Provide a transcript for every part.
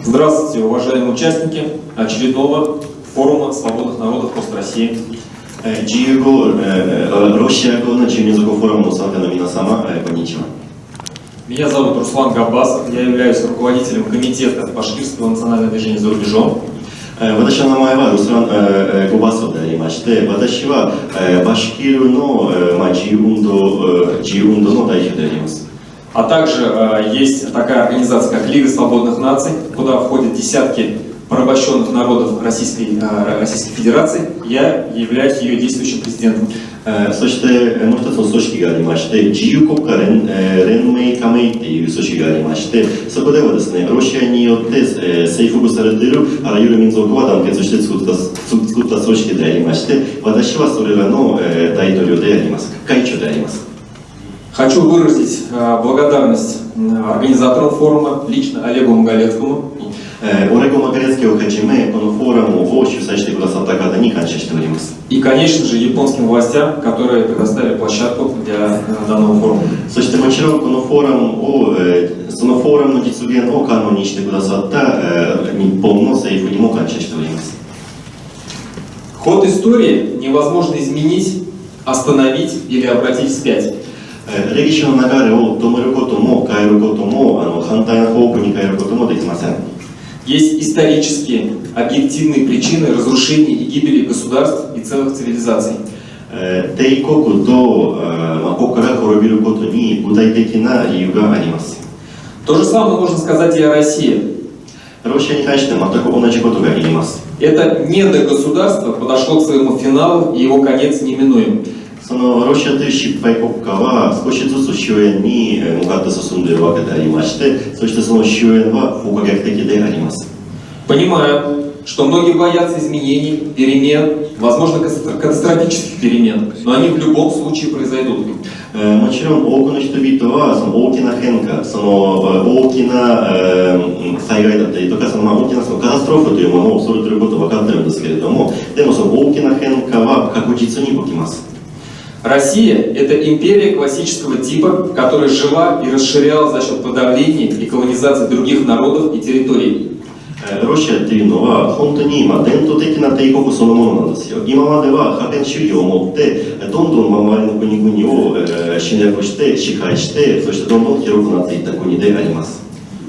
Здравствуйте, уважаемые участники очередного форума свободных народов пост-России. ロシア語の12族フォーラムの参加の皆様、こんにちは。 Меня зовут Руслан Габбасов, я являюсь руководителем комитета Башкирского национального движения за рубежом. 私の名前はルスラン・ゴバソでありまして、私はバシキルの自由運動の代表であります。 А также есть такая организация, как Лига свободных наций, куда входят десятки порабощенных народов Российской Федерации. Я являюсь ее действующим президентом. そしてもう一つの組織がありまして、自由国家連盟加盟っていう組織がありまして、そこではですね、ロシアによって征服されているあらゆる民族は団結して作った組織でありまして、私はそれらの大統領であります、会長であります。 Хочу выразить благодарность организаторам форума, лично Олегу Маголецкому. オレゴ・マカレツキをはじめ、このフォーラムを主催してくださった方に感謝しております。 И, конечно же, японским властям, которые предоставили площадку для данного форума. そしてもちろんこのフォーラムを、そのフォーラムの実現を可能にしてくださった日本の政府にも感謝しております。 Ход истории невозможно изменить, остановить или обратить вспять. 歴史の流れを止めることも変えることも反対の方向に変えることもできません。 Есть исторические, объективные причины разрушения и гибели государств и целых цивилизаций. 帝国と国家が滅びることに具体的な理由があります。 То же самое можно сказать и о России. ロシアに対して全く同じことが言えます。 Это недогосударство подошло к своему финалу, и его конец неминуем. そのロシアという失敗国家は少しずつ終焉に向かって進んでいるわけでありまして、そしてその終焉は不可逆的であります。 Понимаю, что многие боятся изменений, перемен, возможно, катастрофических перемен, но они в любом случае произойдут. もちろん多くの人々はその大きな変化、その大きな災害だったりとか、その大きなそのカタストローフというものを恐れていることは分かっているんですけれども、でもその大きな変化は確実に起きます。 Россия – это империя классического типа, которая жила и расширялась за счет подавления и колонизации других народов и территорий. ロシアっていうのは本当に伝統的な帝国そのものなんですよ。今までは覇権主義を持ってどんどん周りの国々を侵略して支配して、そしてどんどん広くなっていった国であります。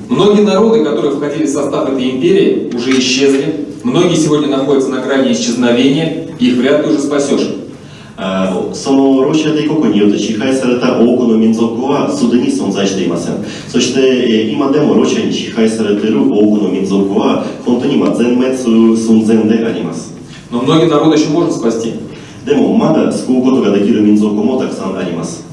Многие народы, которые входили в состав этой империи, уже исчезли. Многие сегодня находятся на грани исчезновения, и их вряд ли уже спасешь. そのロシア帝国によって支配された多くの民族はすでに存在していません。そして今でもロシアに支配されている多くの民族は本当に全滅寸前であります。 Но многие народы еще можно спасти. でもまだ救うことができる民族もたくさんあります。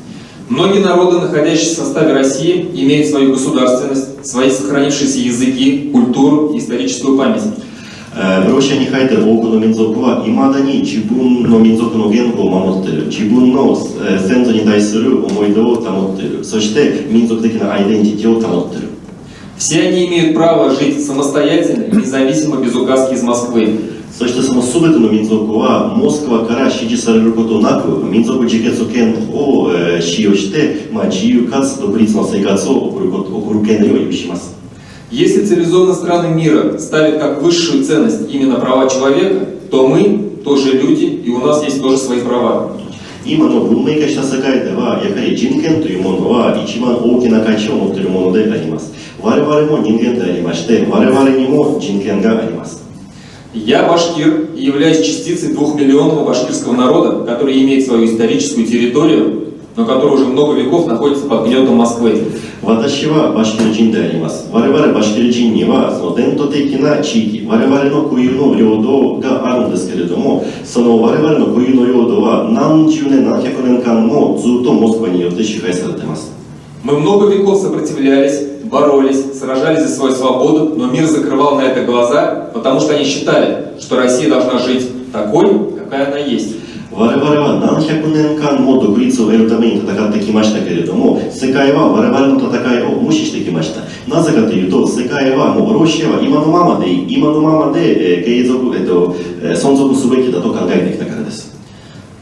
Многие народы, находящиеся в составе России, имеют свою государственность, свои сохранившиеся языки, культуру и историческую память. ロシアに入っている多くの民族はいまだに自分の民族の言語を守っている、自分の先祖に対する思い出を保っている、そして民族的なアイデンティティを保っている。 Все они имеют право жить самостоятельно и независимо без указки из Москвы. そしてその全ての民族はモスクワから指示されることなく民族自決権を使用して自由かつ独立の生活を送る権利を有します。 Если цивилизованные страны мира ставят как высшую ценность именно права человека, то мы тоже люди, и у нас есть тоже свои права. 今の文明化した世界ではやはり人権というものは一番大きな価値を持っているものであります。我々も人間でありまして、我々にも人権があります。 Я башкир и являюсь частицей 2-миллионного башкирского народа, который имеет свою историческую территорию, но который уже много веков находится под гнетом Москвы. 私はバシキル人であります。我々バシキル人にはその伝統的な地域、我々の固有の領土があるんですけれども、その我々の固有の領土は何十年、何百年間もずっとモスクワによって支配されています。 Мы много веков сопротивлялись, боролись, сражались за свою свободу, но мир закрывал на это глаза, потому что они считали, что Россия должна жить такой, какая она есть. 我々は何百年間も独立を得るために戦ってきましたけれども、世界は我々の戦いを無視してきました。なぜかというと、世界はもうロシアは今のままでいい、今のままで継続、存続すべきだと考えてきたからです。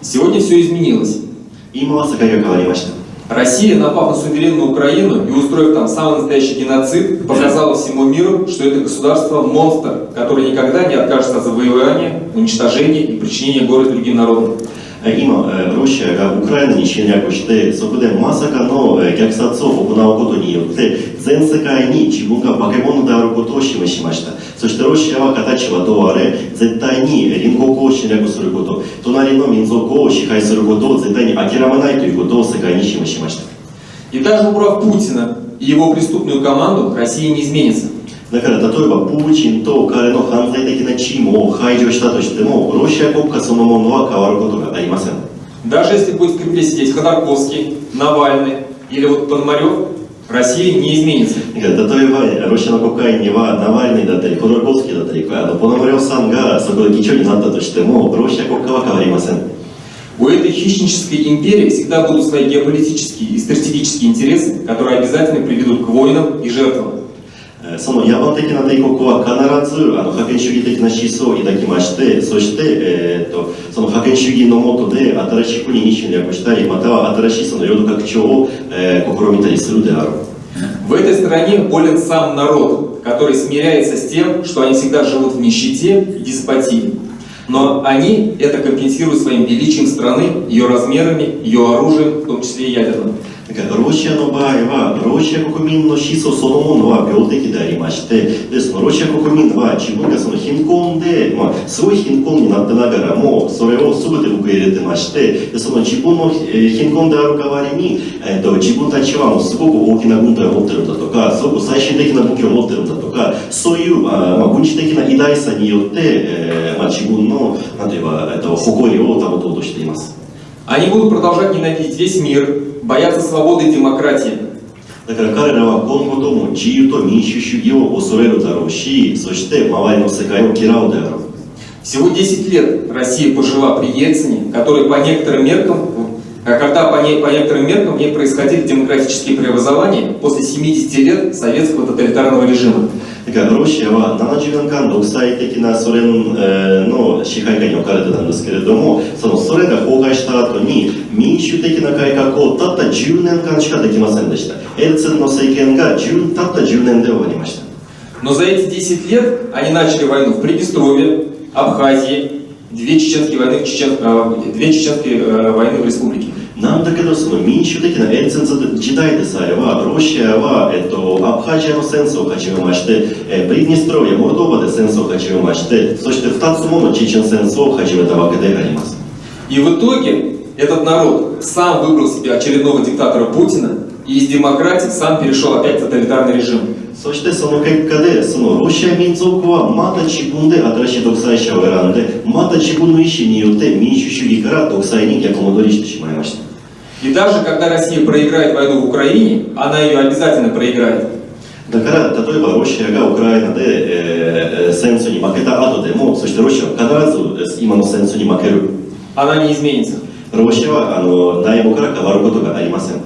Сегодня все изменилось. 今は世界が変わりました。Россия, напав на суверенную Украину и устроив там самый настоящий геноцид, показала всему миру, что это государство монстр, который никогда не откажется от завоевания, уничтожения и причинения горя другим народам. 今、ロシアがウクライナに侵略して、そこでまさかの虐殺を行うことによって、全世界に自分が化け物であることを示しました。そしてロシアは形はどうあれ、絶対に隣国を侵略すること、隣の民族を支配することを絶対に諦めないということを世界に示しました。И даже убрав Путина и его преступную команду, Россия не изменится. だから例えばプーチンと彼の犯罪的なチームを排除したとしても、ロシア国家そのものは変わることがありません。Даже если будет в Кремле сидеть Ходорковский, Навальный или вот Пономарев, Россия не изменится. 例えばロシアの国会にはナワリヌイだったり、ホドルコフスキーだったり、ポノマリョフさんがそこで議長になったとしても、ロシア国家は変わりません。У этой хищнической империи всегда будут свои геополитические и стратегические интересы, которые обязательно приведут к войнам и жертвам. その野蛮的な帝国は必ず覇権主義的な思想を抱きまして、そして、その覇権主義の下で新しい国に侵略したり、または新しいその領土拡張を、試みたりするであろう。В этой стране болен сам народ, который смиряется с тем, что они всегда живут в нищете и деспотии. Но они это компенсируют своим величием страны, ее размерами, ее оружием, в том числе и ядерным. ロシアの場合は、ロシア国民の思想そのものは病的でありまして、でそのロシア国民は自分がその貧困で、すごい貧困になってながらも、それを全て受け入れてまして、でその自分の貧困である代わりに、自分たちはもうすごく大きな軍隊を持ってるんだとか、すごく最新的な武器を持ってるんだとか、そういう、軍事的な偉大さによって、自分のなんて言えば、誇りを保とうとしています。Они будут продолжать ненавидеть весь мир, бояться свободы и демократии. だから彼らは今後とも自由と民主主義を恐れるだろうし、そして周りの世界を嫌うであろう。Всего 10 лет Россия пожила при Ельцине, который по некоторым меркам, когда по некоторым меркам в ней происходили демократические преобразования после 70 лет советского тоталитарного режима. だからロシアは70年間独裁的なソ連の支配下に置かれてたんですけれども、そのソ連が崩壊した後に民主的な改革をたった10年間しかできませんでした。エルツェンの政権がたった10年で終わりました。Но за эти 10 лет они начали войну в Приднестровье, Абхазии, две чеченские войны в республике. なんだけどその民主的なエルツェン時代でさえはロシアは、アブハジアの戦争を始めまして、プリデニストロビア、モルドバで戦争を始めまして、そして2つものチェチェン戦争を始めたわけであります。И в итоге этот народ сам выбрал себе очередного диктатора Путина и из демократии сам перешел опять в тоталитарный режим. そしてその結果でそのロシア民族はまた自分で新しい独裁者を選んで、また自分の意思によって民主主義から独裁に逆戻りしてしまいました。И даже когда Россия проиграет войну в Украине, она ее обязательно проиграет. だから例えばロシアがウクライナで、戦争に負けた後でも、そしてロシアは必ず今の戦争に負ける。Она не изменится. ロシアは内部から変わることがありません。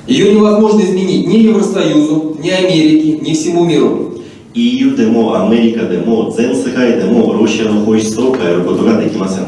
Ее невозможно изменить ни Евросоюзу, ни Америке, ни всему миру. EU でもアメリカでも全世界でもロシアの本質を変えることができません。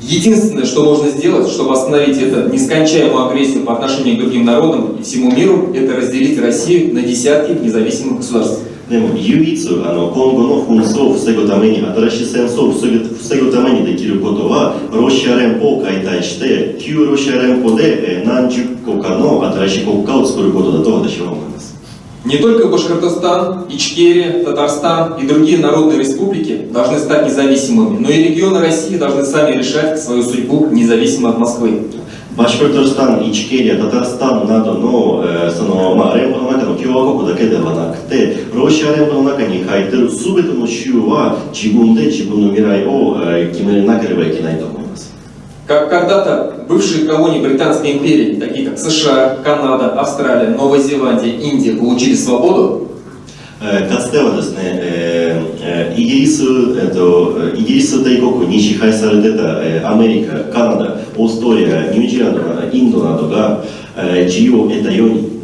Единственное, что можно сделать, чтобы остановить эту нескончаемую агрессию по отношению к другим народам и всему миру, это разделить Россию на десятки независимых государств. でも唯一今後の紛争を防ぐために、新しい戦争を防ぐためにできることは、ロシア連邦を解体して旧ロシア連邦で何十個かの新しい国家を作ることだと私は思います。 Не только Башкортостан, Ичкерия, Татарстан и другие народные республики должны стать независимыми, но и регионы России должны сами решать свою судьбу независимо от Москвы. バシュコルトスタン、イチケリア、タタスタンなどの、連邦の中の共和国だけではなくて、ロシア連邦の中に入っている全ての州は自分で自分の未来を決めなければいけないと思います。 Как когда-то бывшие колонии Британской империи, такие как США, Канада, Австралия, Новая Зеландия, Индия, получили свободу, かつてはですね、イギリス帝国に支配されてた、アメリカ、カナダ、オーストラリア、ニュージーランド、インドなどが、自由を得たように、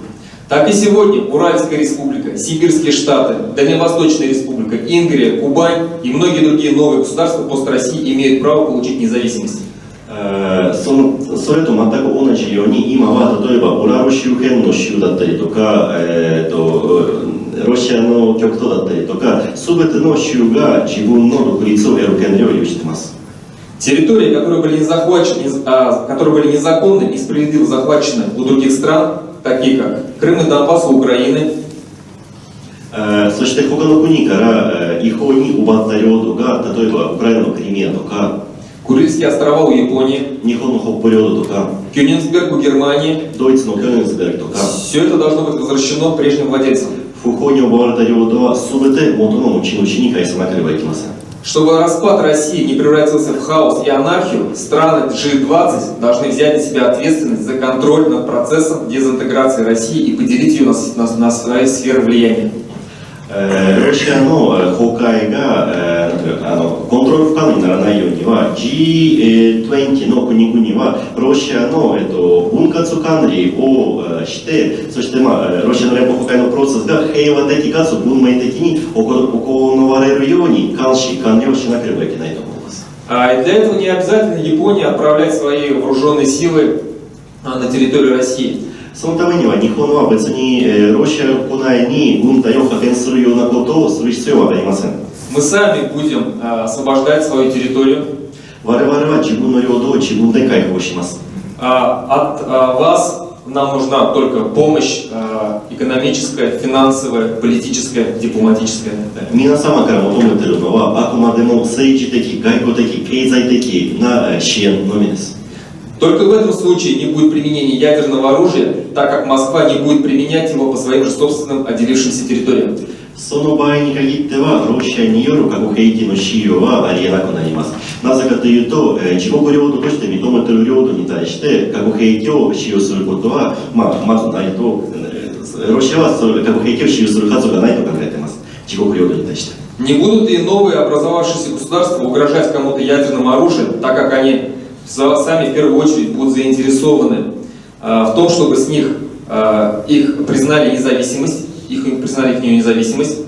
так и сегодня Уральская республика, Сибирские штаты, Дальневосточная республика, Ингрия, Кубань и многие другие новые государства после России имеют право получить независимость. それと全く同じように今は例えばオラル周辺の州だったりとか、ロシアの極東だったりとか全ての州が自分の独立を得る権利を有しています。Территории, которые были которые были незаконно и справедливо захвачены у других стран, такие как Крым и Донбасс у Украины, そして他の国から違法に奪った領土が例えばウクライナのクリミアとか Курильские острова у Японии, 日本の北方領土とか Кёнигсберг у Германии, ドイツのキョネンスベルクとか все это должно быть возвращено прежним владельцам. 不法に奪われた領土は全て元の持ち主に返さなければいけません。 Чтобы распад России не превратился в хаос и анархию, страны G20 должны взять на себя ответственность за контроль над процессом дезинтеграции России и поделить ее на свои сферы влияния. ロシアの崩壊がコントロール不可能にならないようには G20 の国々はロシアの分割管理をしてそしてロシアの連邦崩壊のプロセスが平和的かつ文明的に行われるように監視管理をしなければいけないと思います。И для этого не обязательно Японии отправлять свои вооруженные силы на территорию России. そのためには日本は別にロシア国内に軍隊を派遣するようなことをする必要はありません。 Мы сами будем освобождать свою территорию. 我々は自分の領土を自分で解放します。 От вас нам нужна только помощь экономическая, финансовая, политическая, дипломатическая. 皆様から求めているのはあくまでも政治的、外交的、経済的な支援のみです。 Только в этом случае не будет применения ядерного оружия, так как Москва не будет применять его по своим же собственным отделившимся территориям. その場合に限ってはロシアによる核兵器の使用はありえなくなります。なぜかというと、自国領土として認めている領土に対して核兵器を使用することは、まずないと、ロシアはそれ核兵器を使用するはずがないと考えています。自国領土に対して。 Не будут и новые образовавшиеся государства угрожать кому-то ядерным оружием, так как они сами в первую очередь будут заинтересованы в том, чтобы с них их признали независимость, признали их независимость.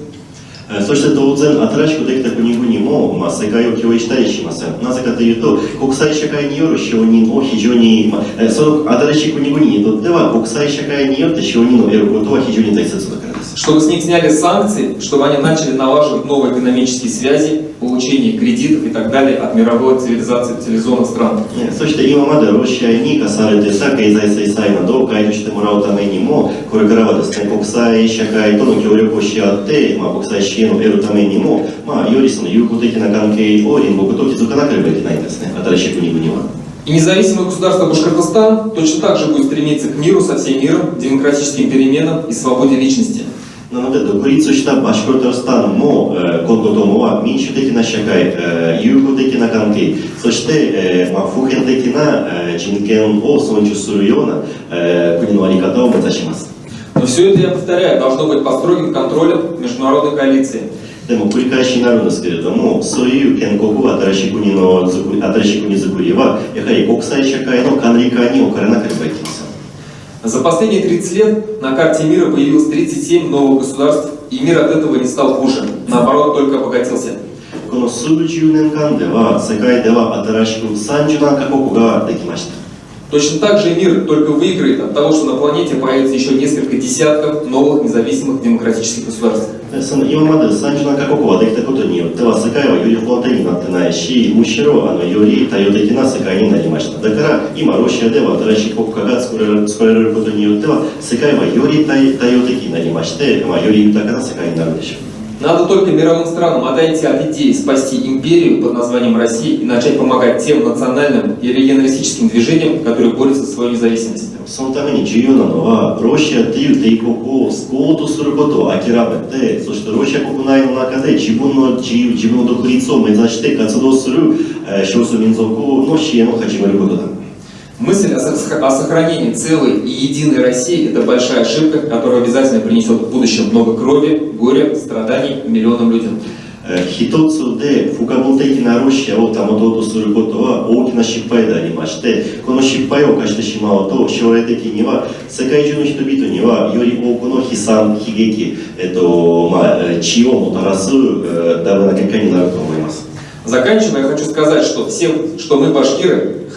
そして当然新しくできた国々も、世界を共有したりしません。なぜかというと国際社会による承認を非常に、その新しい国々にとっては国際社会によって承認を得ることは非常に大切だからです。 Чтобы с них сняли санкции, чтобы они начали налаживать новые экономические связи, получение кредитов и так далее от мировой цивилизации, цивилизованных стран. そして今までロシアに課されていた経済制裁などを解除してもらうためにもこれからはですね国際社会との協力をし合って、国際支援を得るためにも、よりその友好的な関係を隣国と築かなければいけないんですね新しい国々は。 И независимое государство Башкортостан точно так же будет стремиться к миру со всем миром, демократическим переменам и свободе личности. なので独立したバシュコルトスタンも今後ともは民主的な社会、友好的な関係、そして、普遍的な人権を尊重するような国の在り方を目指します。 Но все это, я повторяю, должно быть под строгим контролем международной коалиции. でも繰り返しになるんですけれども、そういう建国は新しい国づくりはやはり国際社会の管理下に置かれなければいけません。 За последние 30 лет на карте мира появилось 37 новых государств, и мир от этого не стал хуже, наоборот, только обогатился. この数十年間では世界では新しく37カ国ができました。 Точно так же мир только выиграет от того, что на планете появится еще несколько десятков новых независимых демократических государств. その今まで37カ国ができたことによっては世界はより不安定になってないし、むしろより多様的な世界になりました。だから今ロシアでは新しい国家が作られることによっては世界はより多様的になりまして、より豊かな世界になるでしょう。 Надо только мировым странам отойти от идеи спасти империю под названием Россия и начать помогать тем национальным и регионалистическим движениям, которые борются за свою независимость. そのために重要なのはロシアという帝国を救おうとすることを諦めて、そしてロシア国内の中で自分の自由、自分の独立を目指して活動する少数民族の支援を始めることだ。 Мысль о сохранении целой и единой России – это большая ошибка, которая обязательно принесет в будущем много крови, горя, страданий миллионам людям. 一つで不可分的なロシアを保とうとすることは大きな失敗でありまして、この失敗を犯してしまうと将来的には世界中の人々にはより多くの悲惨、悲劇、血をもたらすダメな結果になると思います。Заканчивая, я хочу сказать, что мы, башкиры,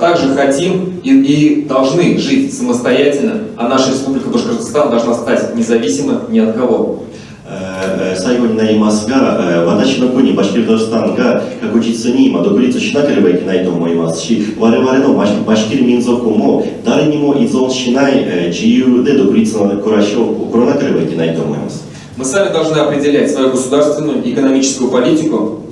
также хотим и должны жить самостоятельно, а наша республика Башкортостан должна стать независимой ни от кого. 最後になりますが、私の国バシキルトスタンが確実に独立しなければいけないと思いますし、我々のバシキル民族も誰にも依存しない自由で独立の暮らしを送らなければいけないと思います。Мы сами должны определять свою государственную и экономическую политику.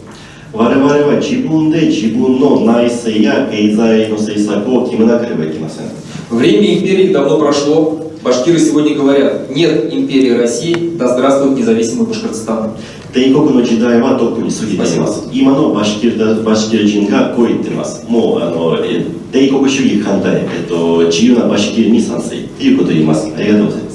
我々は自分で自分の内政や経済の政策を決めなければいけません。Время империи давно прошло. Башкиры сегодня говорят: нет империи России, да здравствует независимый Башкортостан. 帝国の時代はとっくに過ぎています。今のバシキル人がこう言ってます。もう帝国主義反対、自由なバシキルに賛成ということを言います。ありがとうございます。